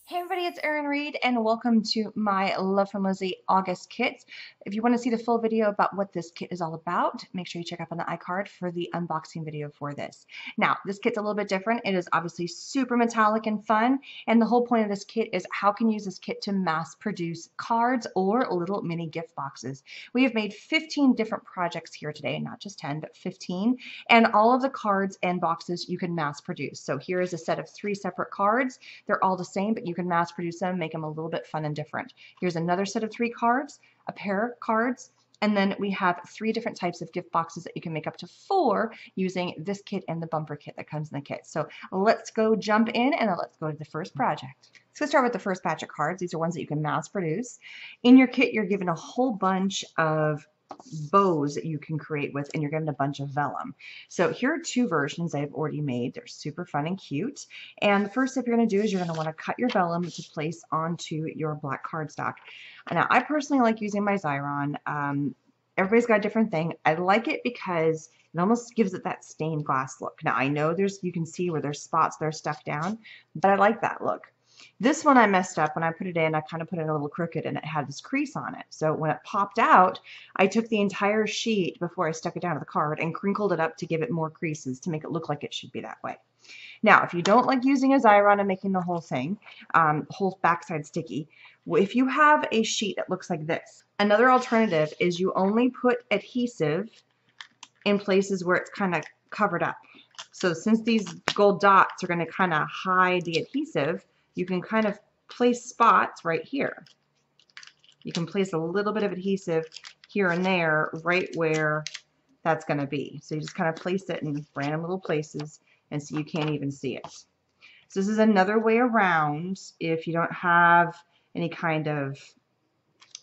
Hey everybody, it's Erin Reed and welcome to my Love from Lizi August kit. If you want to see the full video about what this kit is all about, make sure you check up on the iCard for the unboxing video for this. Now, this kit's a little bit different. It is obviously super metallic and fun, and the whole point of this kit is how can you use this kit to mass produce cards or little mini gift boxes. We have made 15 different projects here today, not just 10, but 15, and all of the cards and boxes you can mass produce. So here is a set of 3 separate cards. They're all the same, but you can mass produce them, make them a little bit fun and different. Here's another set of 3 cards, a pair of cards, and then we have 3 different types of gift boxes that you can make up to 4 using this kit and the bumper kit that comes in the kit. So let's go jump in and let's go to the first project. So let's start with the first batch of cards. These are ones that you can mass produce. In your kit, you're given a whole bunch of bows that you can create with, and you're given a bunch of vellum. So here are 2 versions I've already made. They're super fun and cute. And the first step you're going to do is you're going to want to cut your vellum to place onto your black cardstock. Now, I personally like using my Xyron. Everybody's got a different thing. I like it because it almost gives it that stained glass look. Now, I know you can see where there's spots that are stuck down, but I like that look. This one I messed up when I put it in. I kind of put it a little crooked and it had this crease on it. So when it popped out, I took the entire sheet before I stuck it down to the card and crinkled it up to give it more creases to make it look like it should be that way. Now, if you don't like using a Xyron and making the whole thing, whole backside sticky, if you have a sheet that looks like this, another alternative is you only put adhesive in places where it's kind of covered up. So since these gold dots are going to kind of hide the adhesive, you can kind of place spots right here. You can place a little bit of adhesive here and there right where that's going to be. So you just kind of place it in random little places, and so you can't even see it. So this is another way around if you don't have any kind of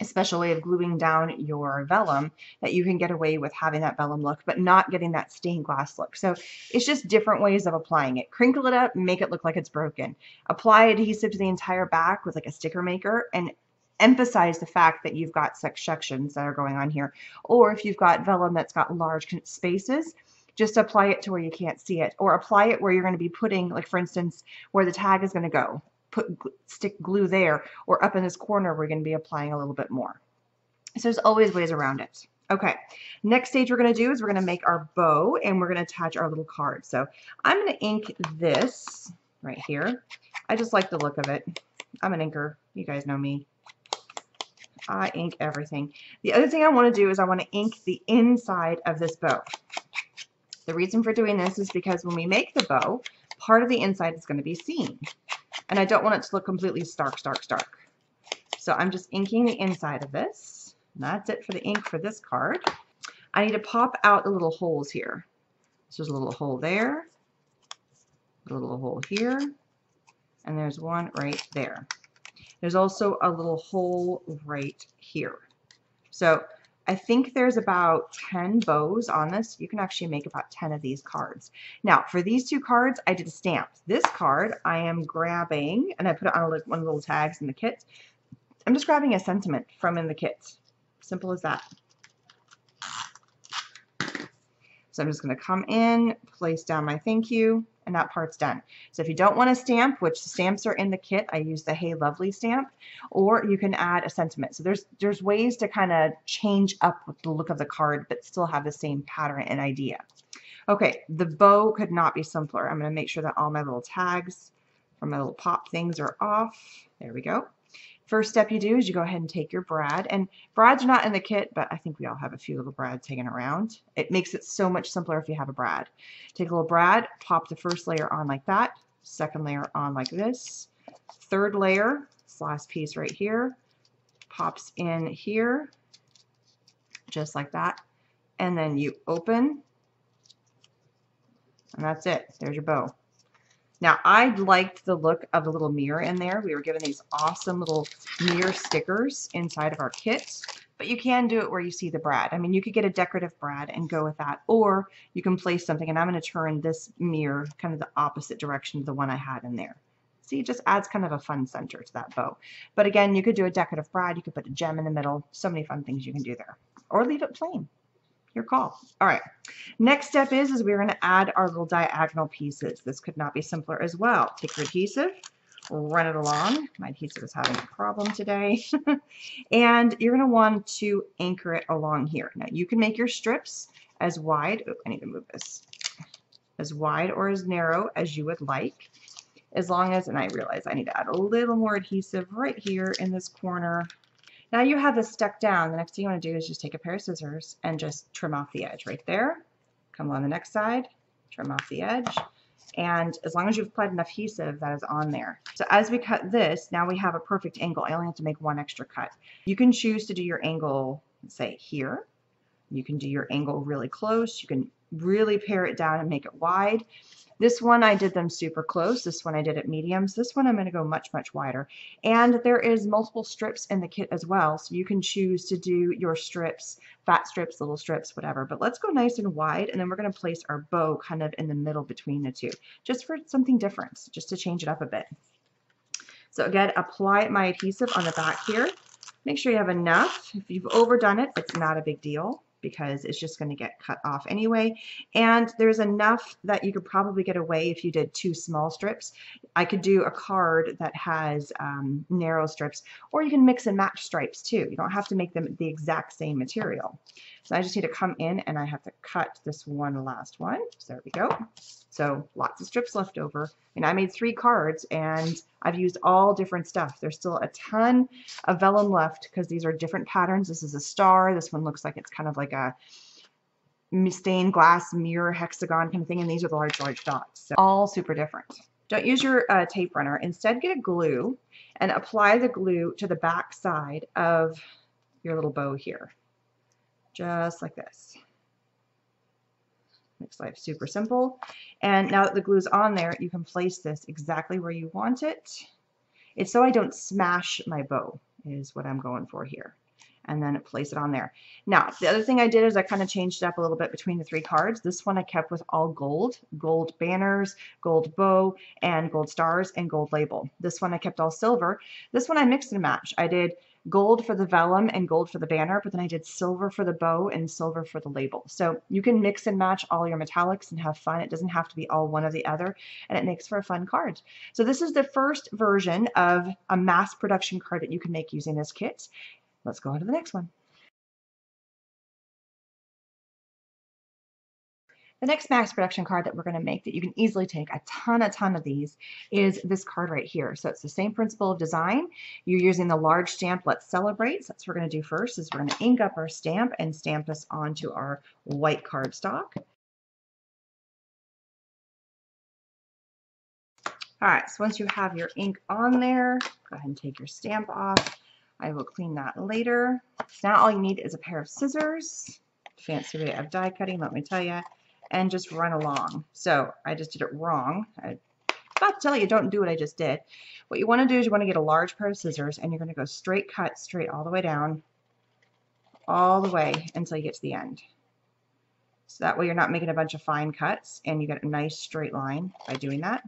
a special way of gluing down your vellum, that you can get away with having that vellum look but not getting that stained glass look. So it's just different ways of applying it. Crinkle it up, make it look like it's broken. Apply adhesive to the entire back with like a sticker maker and emphasize the fact that you've got sections that are going on here. Or if you've got vellum that's got large spaces, just apply it to where you can't see it, or apply it where you're going to be putting, like for instance, where the tag is going to go. Stick glue there, or up in this corner we're going to be applying a little bit more. So there's always ways around it. Okay, next stage we're going to do is we're going to make our bow and we're going to attach our little card. So I'm going to ink this right here. I just like the look of it. I'm an inker. You guys know me. I ink everything. The other thing I want to do is I want to ink the inside of this bow. The reason for doing this is because when we make the bow, part of the inside is going to be seen. And I don't want it to look completely stark. So I'm just inking the inside of this. And that's it for the ink for this card. I need to pop out the little holes here. So there's a little hole there, a little hole here, and there's one right there. There's also a little hole right here. So I think there's about 10 bows on this. You can actually make about 10 of these cards. Now, for these 2 cards, I did stamps. This card, I am grabbing, and I put it on one of the little tags in the kit. I'm just grabbing a sentiment from in the kit. Simple as that. So I'm just going to come in, place down my thank you, and that part's done. So if you don't want a stamp, which the stamps are in the kit, I use the Hey Lovely stamp, or you can add a sentiment. So there's ways to kind of change up with the look of the card, but still have the same pattern and idea. Okay, the bow could not be simpler. I'm going to make sure that all my little tags from my little pop things are off. There we go. First step you do is you go ahead and take your brad, and brads are not in the kit, but I think we all have a few little brads hanging around. It makes it so much simpler if you have a brad. Take a little brad, pop the first layer on like that, second layer on like this, third layer, this last piece right here, pops in here, just like that, and then you open, and that's it. There's your bow. Now, I liked the look of the little mirror in there. We were given these awesome little mirror stickers inside of our kit, but you can do it where you see the brad. I mean, you could get a decorative brad and go with that, or you can place something, and I'm going to turn this mirror kind of the opposite direction to the one I had in there. See, it just adds kind of a fun center to that bow. But again, you could do a decorative brad. You could put a gem in the middle. So many fun things you can do there, or leave it plain. Your call. All right. Next step is we're going to add our little diagonal pieces. This could not be simpler as well. Take your adhesive, run it along. My adhesive is having a problem today. And you're going to want to anchor it along here. Now you can make your strips as wide, oh, I need to move this, as wide or as narrow as you would like, as long as, and I realize I need to add a little more adhesive right here in this corner. Now you have this stuck down. The next thing you want to do is just take a pair of scissors and just trim off the edge right there. Come along the next side, trim off the edge. And as long as you've applied enough adhesive, that is on there. So as we cut this, now we have a perfect angle. I only have to make one extra cut. You can choose to do your angle, say here. You can do your angle really close. You can really pare it down and make it wide. This one I did them super close. This one I did at mediums. This one I'm going to go much, much wider. And there is multiple strips in the kit as well. So you can choose to do your strips, fat strips, little strips, whatever. But let's go nice and wide. And then we're going to place our bow kind of in the middle between the two, just for something different, just to change it up a bit. So again, apply my adhesive on the back here. Make sure you have enough. If you've overdone it, it's not a big deal, because it's just going to get cut off anyway. And there's enough that you could probably get away if you did 2 small strips. I could do a card that has narrow strips, or you can mix and match stripes too. You don't have to make them the exact same material. So I just need to come in and I have to cut this one last one. So there we go. So lots of strips left over. And I made 3 cards and I've used all different stuff. There's still a ton of vellum left because these are different patterns. This is a star. This one looks like it's kind of like a stained glass mirror hexagon kind of thing. And these are the large, large dots. So all super different. Don't use your tape runner. Instead, get a glue and apply the glue to the back side of your little bow here. Just like this. Makes life super simple. And now that the glue's on there, you can place this exactly where you want it. It's so I don't smash my bow, is what I'm going for here. And then place it on there. Now, the other thing I did is I kind of changed it up a little bit between the 3 cards. This one I kept with all gold, gold banners, gold bow, and gold stars, and gold label. This one I kept all silver. This one I mixed and matched. I did gold for the vellum and gold for the banner, but then I did silver for the bow and silver for the label. So you can mix and match all your metallics and have fun. It doesn't have to be all one or the other, and it makes for a fun card. So this is the first version of a mass production card that you can make using this kit. Let's go on to the next one. The next mass production card that we're going to make that you can easily take a ton of these is this card right here. So it's the same principle of design. You're using the large stamp Let's Celebrate. So that's what we're going to do first is we're going to ink up our stamp and stamp this onto our white cardstock. All right, so once you have your ink on there, go ahead and take your stamp off. I will clean that later. So now all you need is a pair of scissors. Fancy way of die cutting, let me tell you. And just run along. So I just did it wrong. I'm about to tell you, don't do what I just did. What you want to do is you want to get a large pair of scissors and you're going to go straight cut, straight all the way down, all the way until you get to the end. So that way you're not making a bunch of fine cuts and you get a nice straight line by doing that.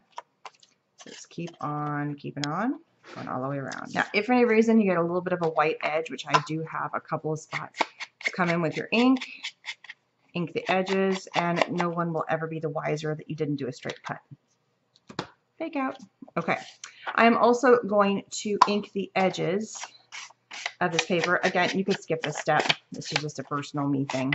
So just keep on keeping on, going all the way around. Now, if for any reason you get a little bit of a white edge, which I do have a couple of spots, come in with your ink the edges, and no one will ever be the wiser that you didn't do a straight cut. Fake out. Okay. I am also going to ink the edges of this paper. Again, you could skip this step. This is just a personal me thing.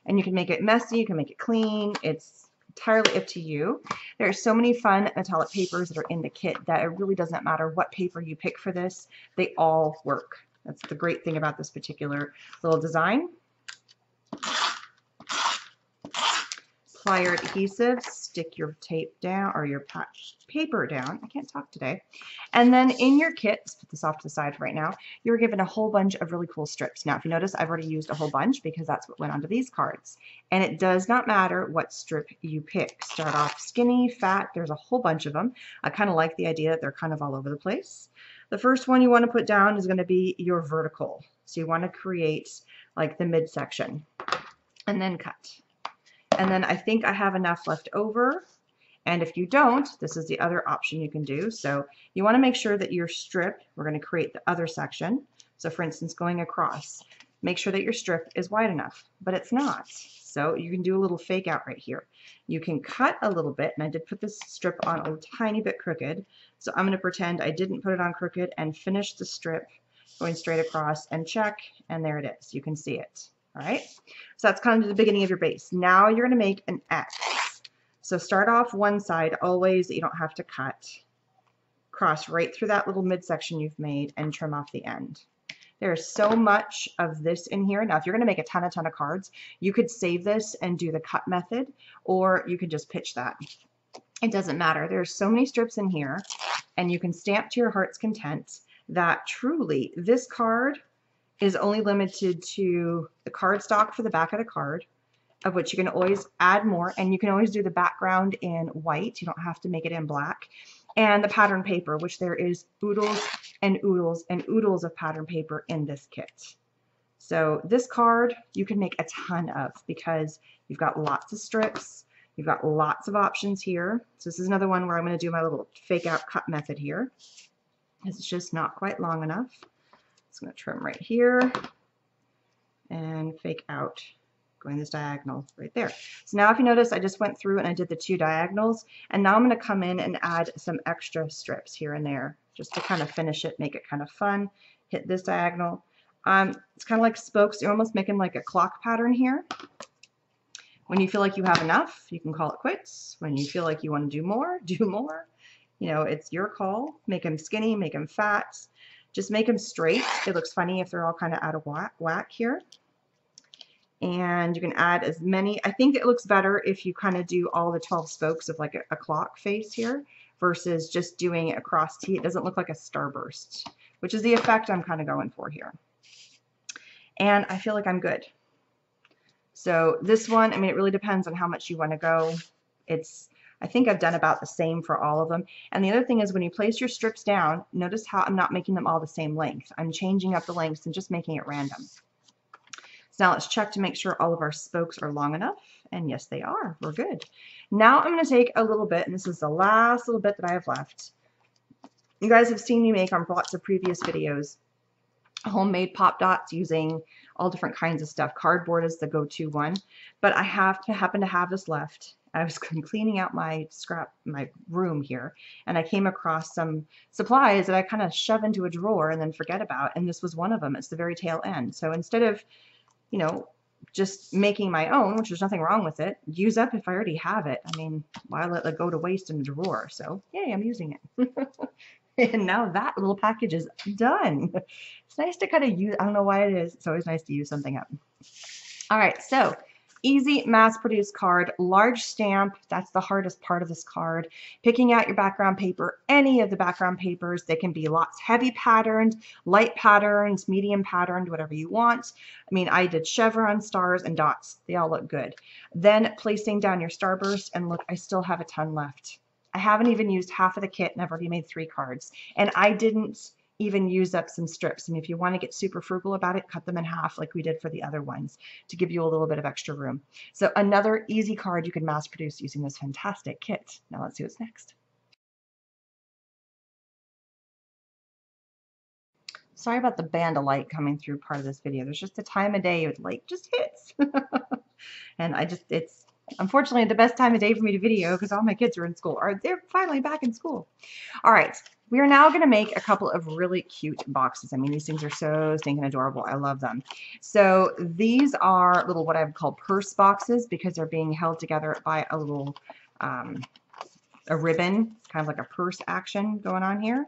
And you can make it messy, you can make it clean. It's entirely up to you. There are so many fun metallic papers that are in the kit that it really doesn't matter what paper you pick for this. They all work. That's the great thing about this particular little design. Apply your adhesive, stick your tape down or your patch paper down. I can't talk today. And then in your kit, let's put this off to the side for right now, you're given a whole bunch of really cool strips. Now, if you notice, I've already used a whole bunch because that's what went onto these cards. And it does not matter what strip you pick. Start off skinny, fat, there's a whole bunch of them. I kind of like the idea that they're kind of all over the place. The first one you want to put down is going to be your vertical. So you want to create like the midsection and then cut. And then I think I have enough left over. And if you don't, this is the other option you can do. So you want to make sure that your strip, we're going to create the other section. So for instance, going across, make sure that your strip is wide enough, but it's not. So you can do a little fake out right here. You can cut a little bit, and I did put this strip on a tiny bit crooked, so I'm going to pretend I didn't put it on crooked and finish the strip going straight across and check, and there it is. You can see it. All right, so that's kind of the beginning of your base. Now you're going to make an X. So start off one side, always, you don't have to cut. Cross right through that little midsection you've made and trim off the end. There's so much of this in here. Now, if you're going to make a ton of cards, you could save this and do the cut method, or you could just pitch that. It doesn't matter. There's so many strips in here, and you can stamp to your heart's content that truly this card is only limited to the cardstock for the back of the card, of which you can always add more, and you can always do the background in white. You don't have to make it in black. And the pattern paper, which there is oodles and oodles and oodles of pattern paper in this kit. So this card you can make a ton of because you've got lots of strips, you've got lots of options here. So this is another one where I'm going to do my little fake out cut method here. It's just not quite long enough. So I'm going to trim right here and fake out going this diagonal right there. So now if you notice, I just went through and I did the 2 diagonals, and now I'm going to come in and add some extra strips here and there just to kind of finish it, make it kind of fun. Hit this diagonal. It's kind of like spokes. You're almost making like a clock pattern here. When you feel like you have enough, you can call it quits. When you feel like you want to do more, do more. You know, it's your call. Make them skinny, make them fat. Just make them straight. It looks funny if they're all kind of out of whack here. And you can add as many. I think it looks better if you kind of do all the 12 spokes of like a clock face here versus just doing it across T. It doesn't look like a starburst, which is the effect I'm kind of going for here. And I feel like I'm good. So this one, I mean, it really depends on how much you want to go. I think I've done about the same for all of them. And the other thing is when you place your strips down, notice how I'm not making them all the same length. I'm changing up the lengths and just making it random. So now let's check to make sure all of our spokes are long enough. And yes, they are. We're good. Now I'm going to take a little bit, and this is the last little bit that I have left. You guys have seen me make on lots of previous videos homemade pop dots using all different kinds of stuff. Cardboard is the go-to one, but I happen to have this left. I was cleaning out my room here, and I came across some supplies that I kind of shove into a drawer and then forget about, and this was one of them. It's the very tail end. So instead of, you know, just making my own, which there's nothing wrong with it, use up if I already have it. I mean, why let it go to waste in a drawer? So yay, I'm using it. And now that little package is done. It's nice to kind of use, I don't know why it is. It's always nice to use something up. All right, so easy mass-produced card, large stamp. That's the hardest part of this card. Picking out your background paper, any of the background papers. They can be lots heavy patterned, light patterns, medium patterned, whatever you want. I mean, I did chevron, stars, and dots. They all look good. Then placing down your starburst, and look, I still have a ton left. I haven't even used half of the kit, and I've already made 3 cards. And I didn't even use up some strips. And if you want to get super frugal about it, cut them in half like we did for the other ones to give you a little bit of extra room. So another easy card you can mass produce using this fantastic kit. Now let's see what's next. Sorry about the band of light coming through part of this video. There's just a time of day with light just hits. And it's unfortunately the best time of day for me to video because all my kids are in school, or they're finally back in school. All right, we are now going to make a couple of really cute boxes. I mean, these things are so stinking adorable. I love them. So these are little what I would call purse boxes because they're being held together by a little a ribbon, kind of like a purse action going on here.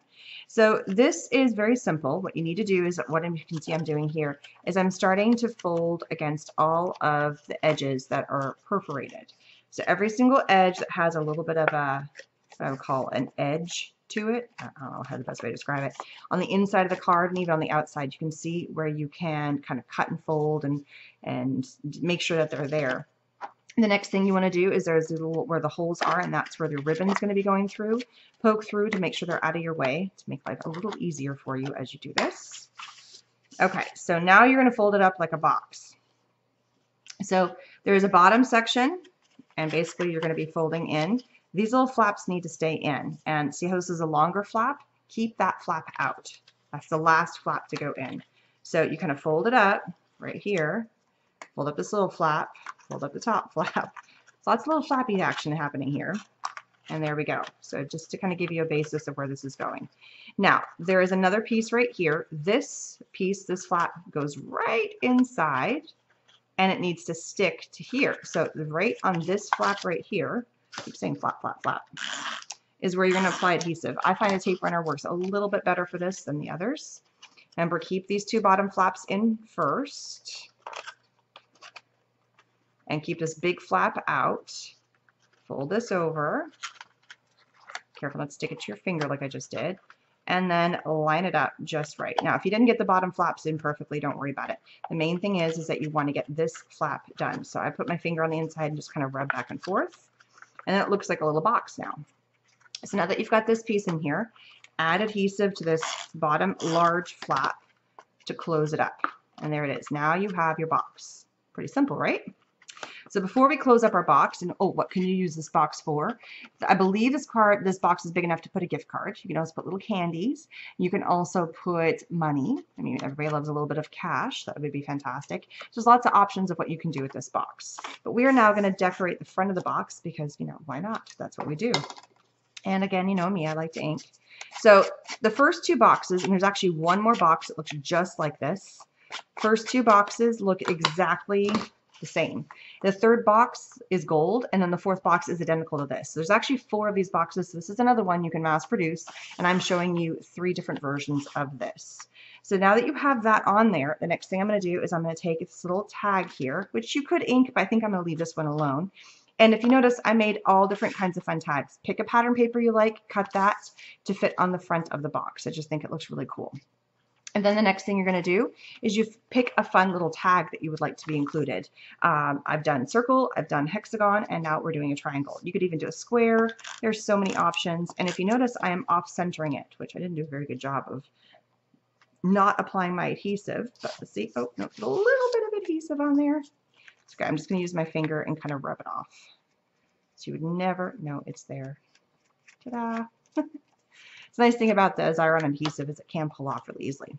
So this is very simple. What you need to do is, what you can see I'm doing here, is I'm starting to fold against all of the edges that are perforated. So every single edge that has a little bit of a, what I would call an edge to it, I don't know how the best way to describe it, on the inside of the card and even on the outside, you can see where you can kind of cut and fold and make sure that they're there. The next thing you want to do is there's a little where the holes are, and that's where the ribbon is going to be going through. Poke through to make sure they're out of your way to make life a little easier for you as you do this. Okay, so now you're going to fold it up like a box. So there's a bottom section, and basically you're going to be folding in. These little flaps need to stay in, and see how this is a longer flap? Keep that flap out. That's the last flap to go in. So you kind of fold it up right here, fold up this little flap, fold up the top flap, So lots of little flappy action happening here. And there we go. So just to kind of give you a basis of where this is going. Now, there is another piece right here. This piece, this flap, goes right inside, and it needs to stick to here. So right on this flap right here, I keep saying flap, flap, flap, is where you're going to apply adhesive. I find a tape runner works a little bit better for this than the others. Remember, keep these two bottom flaps in first, and keep this big flap out. Fold this over. Careful not to stick it to your finger like I just did. And then line it up just right. Now, if you didn't get the bottom flaps in perfectly, don't worry about it. The main thing is that you want to get this flap done. So I put my finger on the inside and just kind of rub back and forth. And it looks like a little box now. So now that you've got this piece in here, add adhesive to this bottom large flap to close it up. And there it is. Now you have your box. Pretty simple, right? So before we close up our box, and oh, what can you use this box for? I believe this box is big enough to put a gift card. You can also put little candies. You can also put money. I mean, everybody loves a little bit of cash. That would be fantastic. There's lots of options of what you can do with this box. But we are now going to decorate the front of the box because, you know, why not? That's what we do. And again, you know me, I like to ink. So the first two boxes, and there's actually one more box that looks just like this. First two boxes look exactly the same. The third box is gold, and then the fourth box is identical to this. So there's actually 4 of these boxes. So this is another one you can mass produce, and I'm showing you 3 different versions of this. So now that you have that on there, the next thing I'm going to do is I'm going to take this little tag here, which you could ink, but I think I'm going to leave this one alone. And if you notice, I made all different kinds of fun tags. Pick a pattern paper you like, cut that to fit on the front of the box. I just think it looks really cool. And then the next thing you're going to do is you pick a fun little tag that you would like to be included. I've done circle, I've done hexagon, and now we're doing a triangle. You could even do a square. There's so many options. And if you notice, I am off-centering it, which I didn't do a very good job of not applying my adhesive. But let's see. Oh, no, a little bit of adhesive on there. It's okay. I'm just going to use my finger and kind of rub it off. So you would never know it's there. Ta-da! The nice thing about the Xyron adhesive is it can pull off really easily.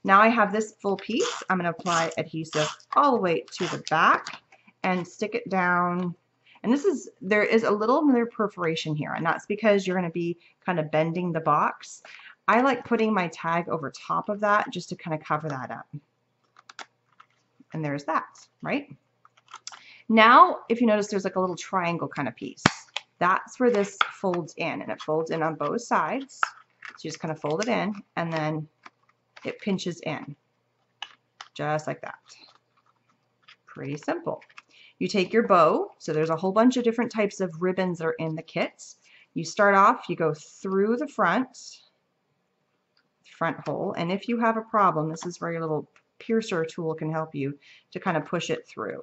Now I have this full piece. I'm going to apply adhesive all the way to the back and stick it down. And there is a little bit of perforation here, and that's because you're going to be kind of bending the box. I like putting my tag over top of that just to kind of cover that up. And there's that, right? Now, if you notice, there's like a little triangle kind of piece. That's where this folds in, and it folds in on both sides. So you just kind of fold it in, and then it pinches in, just like that. Pretty simple. You take your bow, so there's a whole bunch of different types of ribbons that are in the kits. You start off, you go through the front hole, and if you have a problem, this is where your little piercer tool can help you to kind of push it through.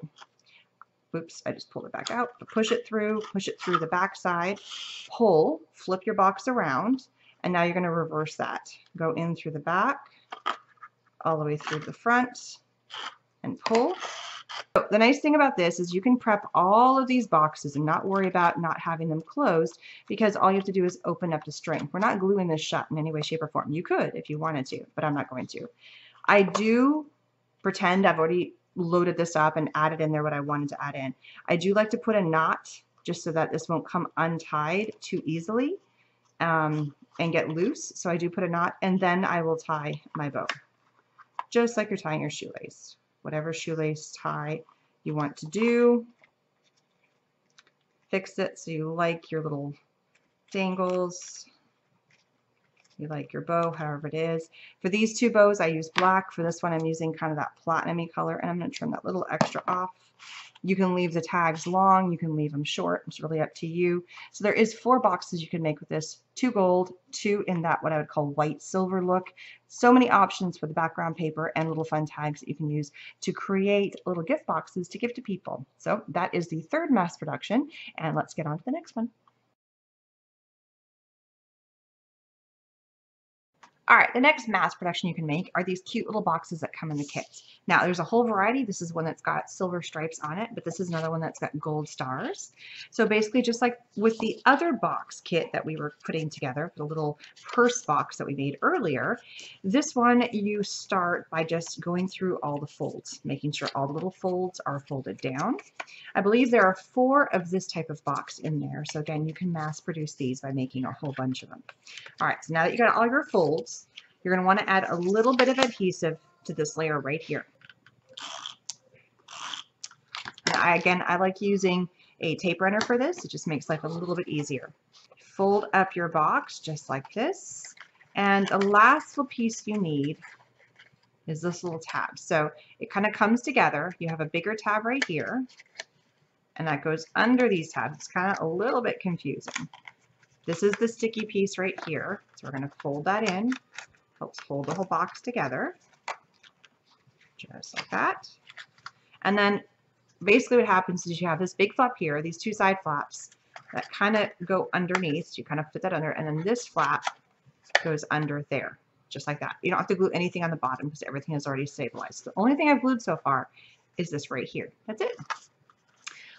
Oops, I just pulled it back out. But push it through the back side, pull, flip your box around, and now you're going to reverse that. Go in through the back, all the way through the front, and pull. So the nice thing about this is you can prep all of these boxes and not worry about not having them closed, because all you have to do is open up the string. We're not gluing this shut in any way, shape, or form. You could if you wanted to, but I'm not going to. I do pretend I've already loaded this up and added in there what I wanted to add in. I do like to put a knot just so that this won't come untied too easily and get loose. So I do put a knot, and then I will tie my bow, just like you're tying your shoelace. Whatever shoelace tie you want to do, fix it so you like your little dangles. You like your bow, however it is. For these 2 bows, I use black. For this one, I'm using kind of that platinum-y color, and I'm going to trim that little extra off. You can leave the tags long. You can leave them short. It's really up to you. So there is 4 boxes you can make with this. 2 gold, 2 in that what I would call white silver look. So many options for the background paper and little fun tags that you can use to create little gift boxes to give to people. So that is the 3rd mass production, and let's get on to the next one. All right, the next mass production you can make are these cute little boxes that come in the kit. Now, there's a whole variety. This is one that's got silver stripes on it, but this is another one that's got gold stars. So basically, just like with the other box kit that we were putting together, the little purse box that we made earlier, this one you start by just going through all the folds, making sure all the little folds are folded down. I believe there are 4 of this type of box in there. So again, you can mass produce these by making a whole bunch of them. All right, so now that you got all your folds, you're going to want to add a little bit of adhesive to this layer right here. And I like using a tape runner for this. It just makes life a little bit easier. Fold up your box just like this. And the last little piece you need is this little tab. So it kind of comes together. You have a bigger tab right here, and that goes under these tabs. It's kind of a little bit confusing. This is the sticky piece right here. So we're going to fold that in. Helps hold the whole box together, just like that. And then basically what happens is you have this big flap here, these 2 side flaps that kind of go underneath. So you kind of put that under, and then this flap goes under there, just like that. You don't have to glue anything on the bottom because everything is already stabilized. The only thing I've glued so far is this right here. That's it.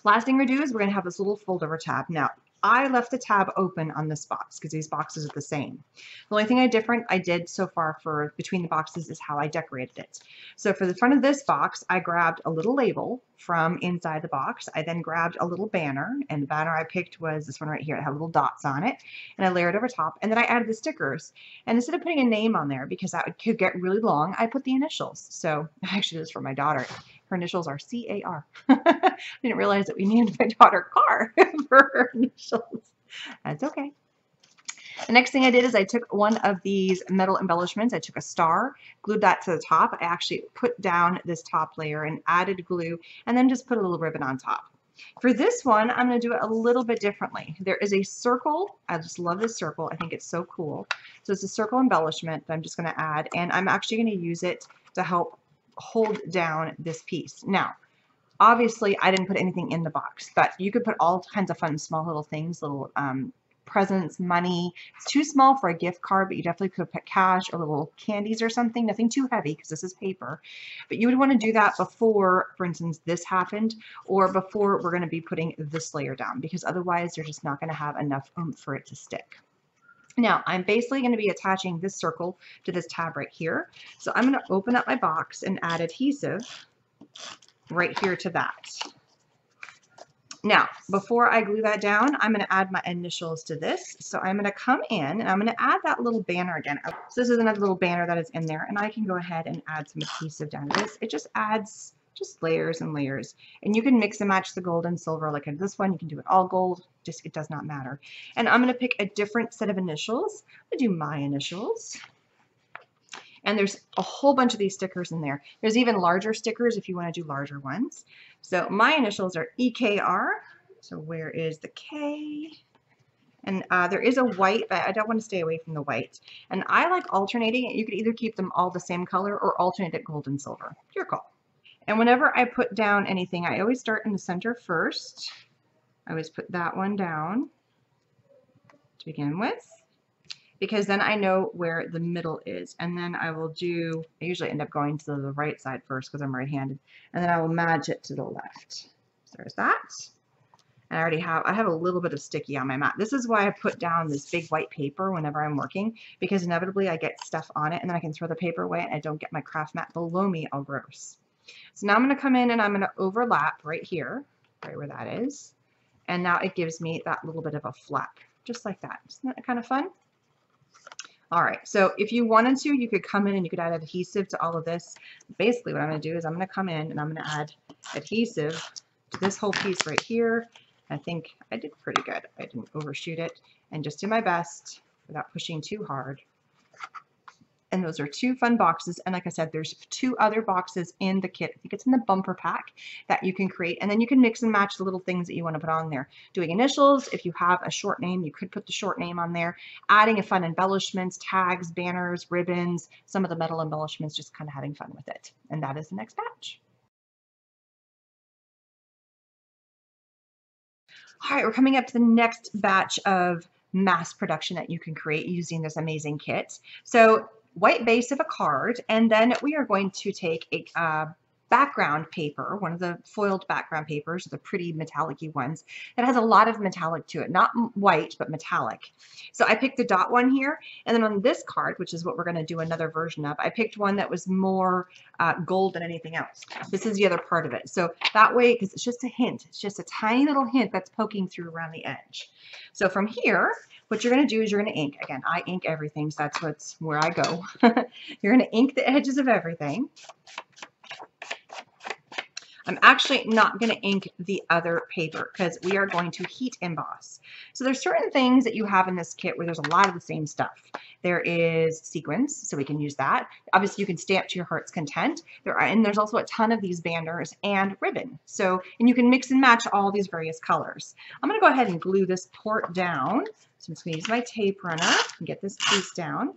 Last thing we're going to do is we're going to have this little fold over tab. Now, I left the tab open on this box because these boxes are the same. The only thing I did so far for between the boxes is how I decorated it. So for the front of this box, I grabbed a little label from inside the box. I then grabbed a little banner, and the banner I picked was this one right here. It had little dots on it, and I layered over top, and then I added the stickers. And instead of putting a name on there, because that could get really long, I put the initials. So actually this is for my daughter. Her initials are C-A-R. I didn't realize that we named my daughter Car for her initials. That's okay. The next thing I did is I took one of these metal embellishments. I took a star, glued that to the top. I actually put down this top layer and added glue, and then just put a little ribbon on top. For this one, I'm going to do it a little bit differently. There is a circle. I just love this circle. I think it's so cool. So it's a circle embellishment that I'm just going to add, and I'm actually going to use it to help hold down this piece. Now, obviously, I didn't put anything in the box, but you could put all kinds of fun, small little things, little presents, money. It's too small for a gift card, but you definitely could put cash or little candies or something, nothing too heavy because this is paper. But you would want to do that before, for instance, this happened, or before we're going to be putting this layer down, because otherwise you're just not going to have enough oomph for it to stick. Now, I'm basically going to be attaching this circle to this tab right here. So I'm going to open up my box and add adhesive right here to that. Now, before I glue that down, I'm going to add my initials to this. So I'm going to come in and I'm going to add that little banner again. So this is another little banner that is in there, and I can go ahead and add some adhesive down to this. It just adds just layers and layers, and you can mix and match the gold and silver. Like in this one, you can do it all gold, just it does not matter. And I'm going to pick a different set of initials. I'm going to do my initials. And there's a whole bunch of these stickers in there. There's even larger stickers if you want to do larger ones. So my initials are EKR. So where is the K? And there is a white, but I don't want to stay away from the white. And I like alternating it. You could either keep them all the same color or alternate it gold and silver. Your call. And whenever I put down anything, I always start in the center first. I always put that one down to begin with, because then I know where the middle is. And then I usually end up going to the right side first because I'm right-handed, and then I will match it to the left. So there's that. And I have a little bit of sticky on my mat. This is why I put down this big white paper whenever I'm working, because inevitably I get stuff on it and then I can throw the paper away and I don't get my craft mat below me all gross. So now I'm going to come in and I'm going to overlap right here, right where that is. And now it gives me that little bit of a flap, just like that. Isn't that kind of fun? All right, so if you wanted to, you could come in and you could add adhesive to all of this. Basically what I'm going to do is I'm going to come in and I'm going to add adhesive to this whole piece right here. I think I did pretty good. I didn't overshoot it, and just do my best without pushing too hard. And those are 2 fun boxes. And like I said, there's 2 other boxes in the kit. I think it's in the bumper pack that you can create. And then you can mix and match the little things that you want to put on there. Doing initials, if you have a short name, you could put the short name on there. Adding a fun embellishments, tags, banners, ribbons, some of the metal embellishments, just kind of having fun with it. And that is the next batch. All right, we're coming up to the next batch of mass production that you can create using this amazing kit. So white base of a card, and then we are going to take a background paper, one of the foiled background papers, the pretty metallic-y ones, that has a lot of metallic to it, not white, but metallic. So I picked the dot one here, and then on this card, which is what we're going to do another version of, I picked one that was more gold than anything else. This is the other part of it. So that way, because it's just a hint, it's just a tiny little hint that's poking through around the edge. So from here, what you're going to do is you're going to ink. Again, I ink everything, so that's where I go. You're going to ink the edges of everything. I'm actually not going to ink the other paper because we are going to heat emboss. So there's certain things that you have in this kit where there's a lot of the same stuff. There is sequins, so we can use that. Obviously, you can stamp to your heart's content. There's also a ton of these banners and ribbon. So, and you can mix and match all these various colors. I'm going to go ahead and glue this port down. So I'm just going to use my tape runner and get this piece down.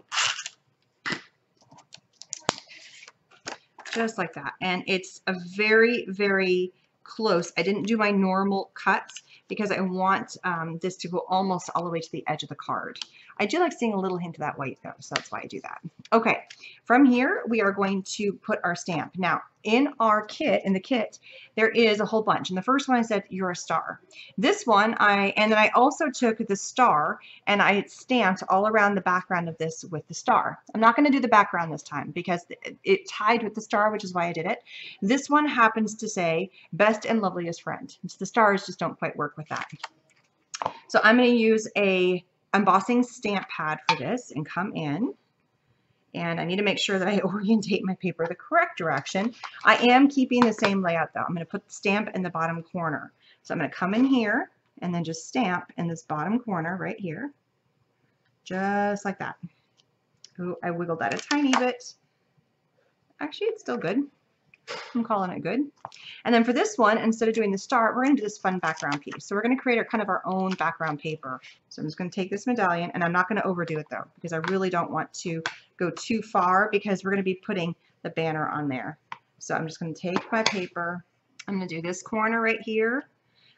Just like that. And it's a very, very close. I didn't do my normal cuts because I want this to go almost all the way to the edge of the card. I do like seeing a little hint of that white though, so that's why I do that. Okay, from here we are going to put our stamp. Now in our kit, there is a whole bunch. And the first one I said, you're a star. This one, and then I also took the star and I stamped all around the background of this with the star. I'm not going to do the background this time because it tied with the star, which is why I did it. This one happens to say best and loveliest friend. It's the stars just don't quite work with that. So I'm going to use a embossing stamp pad for this and come in. And I need to make sure that I orientate my paper the correct direction. I am keeping the same layout though. I'm going to put the stamp in the bottom corner. So I'm going to come in here and then just stamp in this bottom corner right here. Just like that. Ooh, I wiggled that a tiny bit. Actually, it's still good. I'm calling it good. And then for this one, instead of doing the star, we're going to do this fun background piece. So we're going to create kind of our own background paper. So I'm just going to take this medallion, and I'm not going to overdo it though, because I really don't want to go too far because we're going to be putting the banner on there. So I'm just going to take my paper. I'm going to do this corner right here.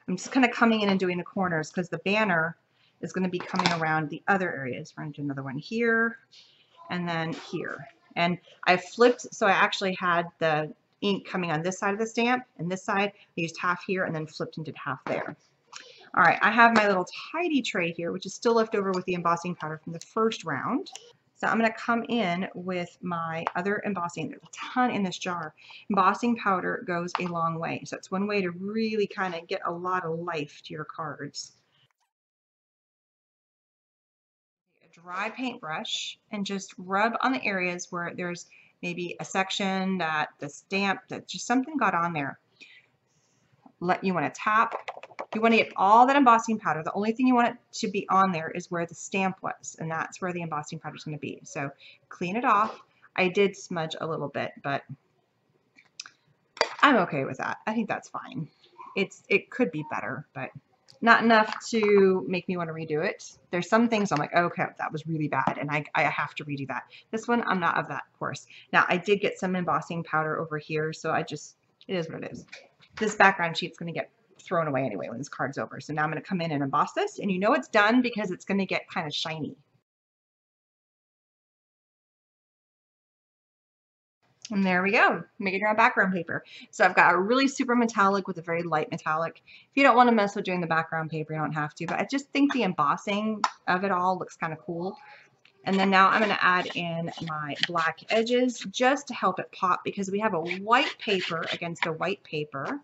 I'm just kind of coming in and doing the corners because the banner is going to be coming around the other areas. We're going to do another one here and then here. And I flipped, so I actually had the ink coming on this side of the stamp, and this side I used half here and then flipped and did half there. All right, I have my little tidy tray here, which is still left over with the embossing powder from the first round. So I'm going to come in with my other embossing. There's a ton in this jar. Embossing powder goes a long way. So it's one way to really kind of get a lot of life to your cards. A dry paintbrush and just rub on the areas where there's maybe a section that the stamp, that just something got on there. You want to tap. You want to get all that embossing powder. The only thing you want it to be on there is where the stamp was, and that's where the embossing powder is going to be. So clean it off. I did smudge a little bit, but I'm okay with that. I think that's fine. It could be better, but not enough to make me want to redo it. There's some things I'm like, okay, that was really bad, and I have to redo that. This one, I'm not of that course. Now, I did get some embossing powder over here, so it is what it is. This background sheet's going to get thrown away anyway when this card's over. So now I'm going to come in and emboss this, and you know it's done because it's going to get kind of shiny. And there we go, making your own background paper. So I've got a really super metallic with a very light metallic. If you don't want to mess with doing the background paper, you don't have to, but I just think the embossing of it all looks kind of cool. And then now I'm going to add in my black edges just to help it pop, because we have a white paper against a white paper.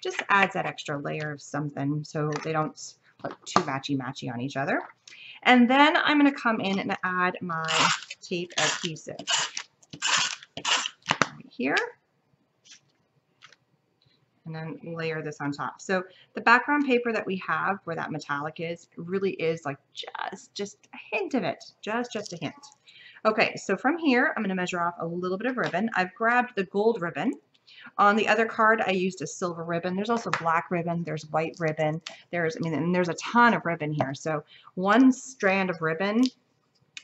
Just adds that extra layer of something so they don't look too matchy-matchy on each other. And then I'm going to come in and add my tape adhesive right here. And then layer this on top. So the background paper that we have where that metallic is really is like just a hint of it, just a hint. Okay, so from here I'm going to measure off a little bit of ribbon. I've grabbed the gold ribbon. On the other card I used a silver ribbon. There's also black ribbon, there's white ribbon, and there's a ton of ribbon here. So one strand of ribbon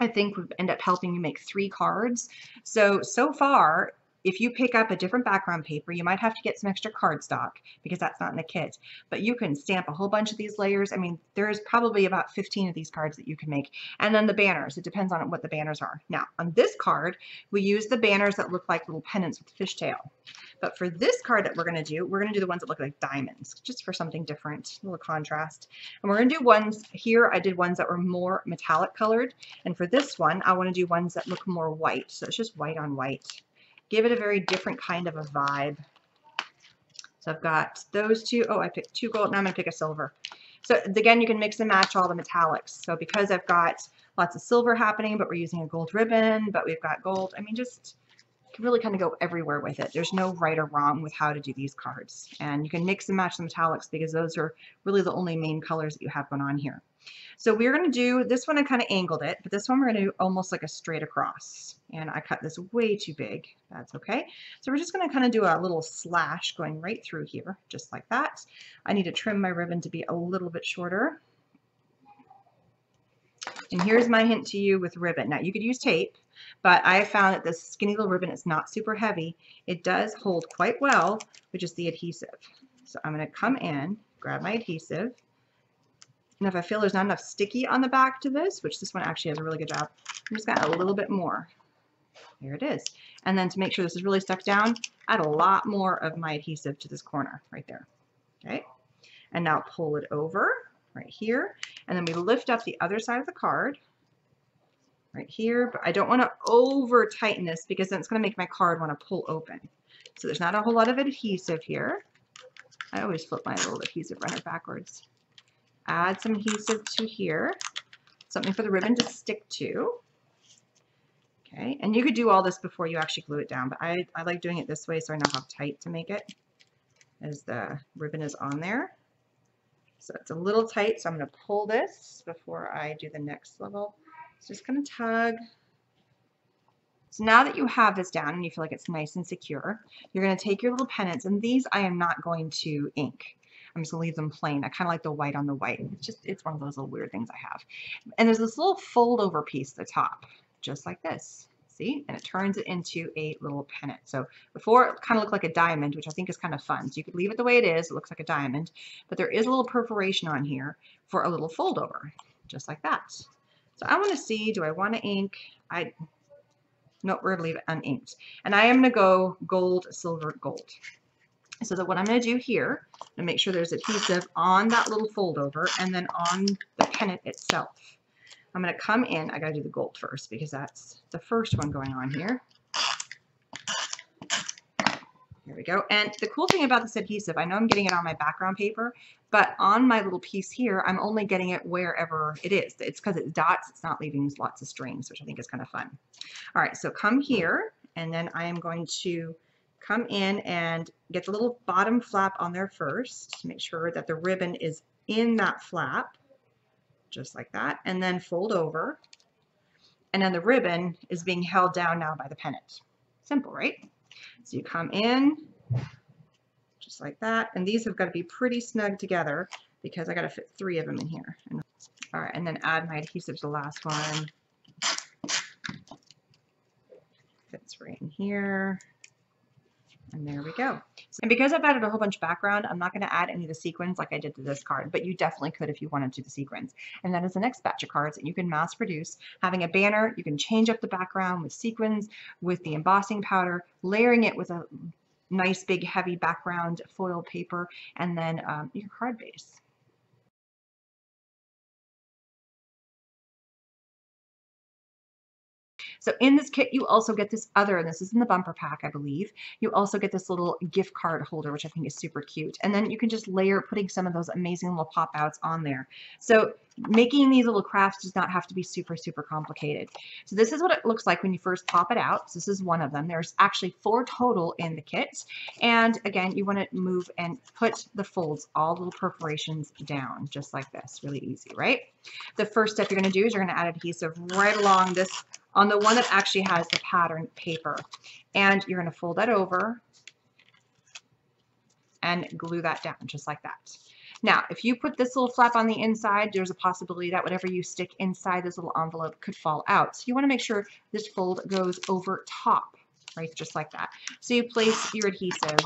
I think would end up helping you make 3 cards. So far if you pick up a different background paper, you might have to get some extra cardstock because that's not in the kit, but you can stamp a whole bunch of these layers. I mean, there's probably about 15 of these cards that you can make. And then the banners, it depends on what the banners are. Now, on this card, we use the banners that look like little pennants with fishtail. But for this card that we're going to do the ones that look like diamonds, just for something different, a little contrast. And we're going to do ones here. I did ones that were more metallic colored. And for this one, I want to do ones that look more white. So it's just white on white. Give it a very different kind of a vibe. So I've got those two. Oh, I picked 2 gold. Now I'm going to pick a silver. So again, you can mix and match all the metallics. So because I've got lots of silver happening, but we're using a gold ribbon, but we've got gold. I mean, just can really kind of go everywhere with it. There's no right or wrong with how to do these cards. And you can mix and match the metallics because those are really the only main colors that you have going on here. So we're going to do this one. I kind of angled it, but this one we're going to do almost like a straight across. And I cut this way too big. That's okay. So we're just going to kind of do a little slash going right through here, just like that. I need to trim my ribbon to be a little bit shorter. And here's my hint to you with ribbon. Now you could use tape, but I found that this skinny little ribbon is not super heavy. It does hold quite well with just the adhesive. So I'm going to come in, grab my adhesive. And if I feel there's not enough sticky on the back to this, which this one actually has a really good job, I'm just going to add a little bit more. There it is. And then to make sure this is really stuck down, add a lot more of my adhesive to this corner right there. Okay. And now pull it over right here. And then we lift up the other side of the card right here. But I don't want to over tighten this because then it's going to make my card want to pull open. So there's not a whole lot of adhesive here. I always flip my little adhesive runner backwards. Add some adhesive to here, something for the ribbon to stick to. Okay, and you could do all this before you actually glue it down, but I like doing it this way so I know how tight to make it as the ribbon is on there. So it's a little tight, so I'm going to pull this before I do the next level. It's just going to tug. So now that you have this down and you feel like it's nice and secure, you're going to take your little pennants, and these I am not going to ink. I'm just gonna leave them plain. I kind of like the white on the white. It's one of those little weird things I have. And there's this little fold over piece at the top, just like this. See? And it turns it into a little pennant. So before it kind of looked like a diamond, which I think is kind of fun. So you could leave it the way it is. It looks like a diamond, but there is a little perforation on here for a little fold over, just like that. So I want to see, do I want to ink? Nope, we're gonna leave it uninked. And I am gonna go gold, silver, gold. So that what I'm going to do here, and make sure there's adhesive on that little fold over and then on the pennant itself. I'm going to come in, I got to do the gold first because that's the first one going on here. There we go. And the cool thing about this adhesive, I know I'm getting it on my background paper, but on my little piece here, I'm only getting it wherever it is. It's because it's dots, it's not leaving lots of strings, which I think is kind of fun. All right, so come here, and then I am going to come in and get the little bottom flap on there first to make sure that the ribbon is in that flap, just like that, and then fold over. And then the ribbon is being held down now by the pennant. Simple, right? So you come in, just like that, and these have got to be pretty snug together because I got to fit 3 of them in here. All right, and then add my adhesive to the last one. Fits right in here. And there we go. And because I've added a whole bunch of background, I'm not going to add any of the sequins like I did to this card, but you definitely could if you wanted to do the sequins. And that is the next batch of cards that you can mass produce. Having a banner, you can change up the background with sequins, with the embossing powder, layering it with a nice big heavy background foil paper, and then your card base. So in this kit, you also get this other, and this is in the bumper pack, I believe. You also get this little gift card holder, which I think is super cute. And then you can just layer putting some of those amazing little pop outs on there. So making these little crafts does not have to be super, super complicated. So this is what it looks like when you first pop it out. So this is one of them. There's actually 4 total in the kit. And again, you want to move and put the folds, all the little perforations down, just like this. Really easy, right? The first step you're going to do is you're going to add adhesive right along this, on the one that actually has the pattern paper. And you're going to fold that over and glue that down, just like that. Now, if you put this little flap on the inside, there's a possibility that whatever you stick inside this little envelope could fall out. So you want to make sure this fold goes over top, right, just like that. So you place your adhesive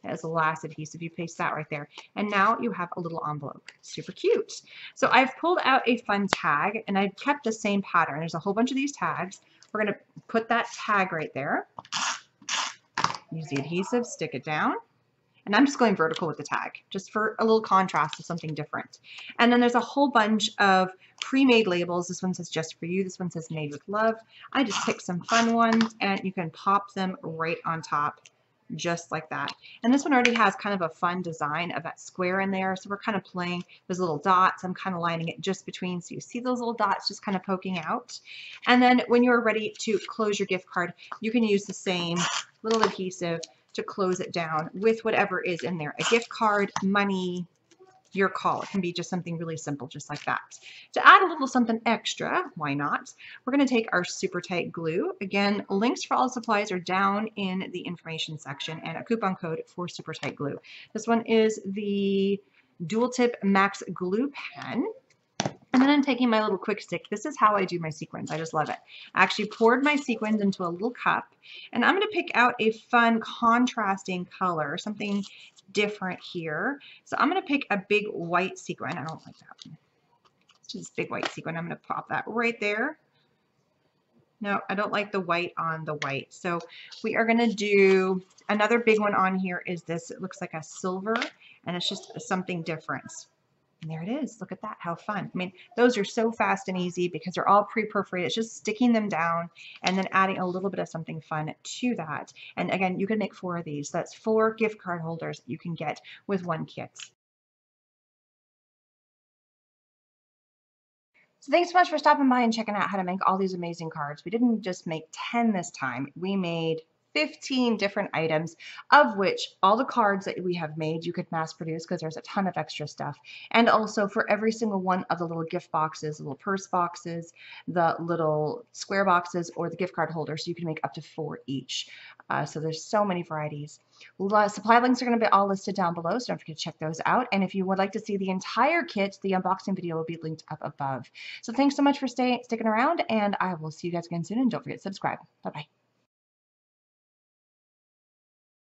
as the last adhesive, you paste that right there. And now you have a little envelope. Super cute. So I've pulled out a fun tag and I've kept the same pattern. There's a whole bunch of these tags. We're going to put that tag right there. Use the adhesive, stick it down. And I'm just going vertical with the tag, just for a little contrast to something different. And then there's a whole bunch of pre-made labels. This one says just for you. This one says made with love. I just picked some fun ones and you can pop them right on top just like that. And this one already has kind of a fun design of that square in there. So we're kind of playing those little dots. I'm kind of lining it just between so you see those little dots just kind of poking out. And then when you're ready to close your gift card, you can use the same little adhesive to close it down with whatever is in there. A gift card, money, your call. It can be just something really simple, just like that. To add a little something extra, why not? We're going to take our super tight glue. Again, links for all the supplies are down in the information section and a coupon code for super tight glue. This one is the dual tip max glue pen. And then I'm taking my little quick stick. This is how I do my sequins. I just love it. I actually poured my sequins into a little cup, and I'm going to pick out a fun contrasting color, something different here. So I'm going to pick a big white sequin. I don't like that one. It's just big white sequin. I'm going to pop that right there. No, I don't like the white on the white. So we are going to do another big one on here is this. It looks like a silver, and it's just something different. And there it is. Look at that. How fun. I mean, those are so fast and easy because they're all pre-perforated. It's just sticking them down and then adding a little bit of something fun to that. And again, you can make 4 of these. That's 4 gift card holders you can get with one kit. So thanks so much for stopping by and checking out how to make all these amazing cards. We didn't just make 10 this time. We made 15 different items, of which all the cards that we have made you could mass produce because there's a ton of extra stuff. And also for every single one of the little gift boxes, the little purse boxes, the little square boxes, or the gift card holders, so you can make up to 4 each. So there's so many varieties. Supply links are going to be all listed down below, so don't forget to check those out. And if you would like to see the entire kit, the unboxing video will be linked up above. So thanks so much for sticking around, and I will see you guys again soon. And don't forget to subscribe. Bye-bye.